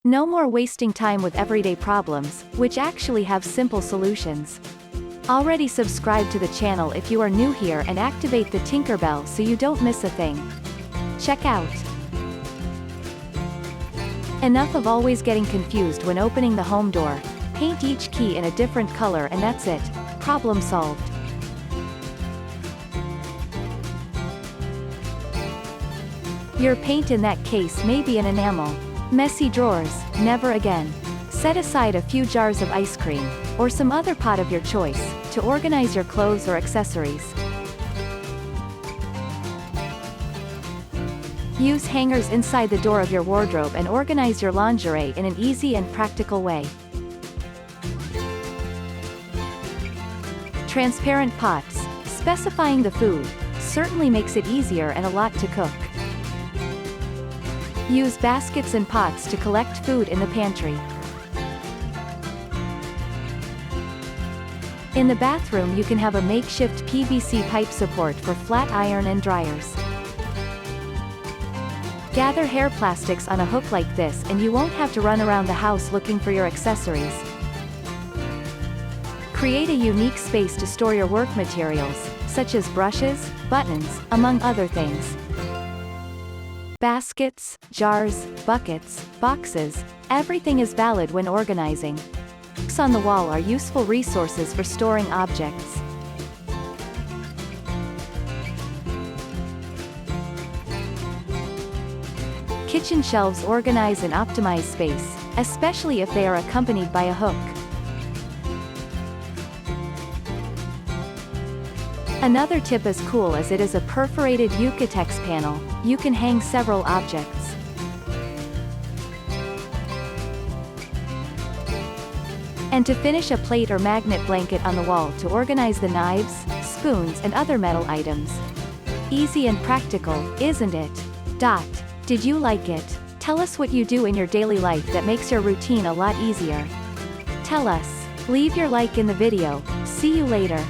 No more wasting time with everyday problems, which actually have simple solutions. Already subscribe to the channel if you are new here and activate the Tinkerbell so you don't miss a thing. Check out. Enough of always getting confused when opening the home door. Paint each key in a different color and that's it. Problem solved. Your paint in that case may be an enamel. Messy drawers, never again. Set aside a few jars of ice cream, or some other pot of your choice, to organize your clothes or accessories. Use hangers inside the door of your wardrobe and organize your lingerie in an easy and practical way. Transparent pots, specifying the food, certainly makes it easier and a lot to cook. Use baskets and pots to collect food in the pantry. In the bathroom you can have a makeshift PVC pipe support for flat iron and dryers. Gather hair plastics on a hook like this and you won't have to run around the house looking for your accessories. Create a unique space to store your work materials, such as brushes, buttons, among other things. Baskets, jars, buckets, boxes, everything is valid when organizing. Hooks on the wall are useful resources for storing objects. Kitchen shelves organize and optimize space, especially if they are accompanied by a hook. Another tip is cool as it is a perforated Eucatex panel. You can hang several objects. And to finish, a plate or magnet blanket on the wall to organize the knives, spoons and other metal items. Easy and practical, isn't it? Did you like it? Tell us what you do in your daily life that makes your routine a lot easier. Tell us. Leave your like in the video. See you later.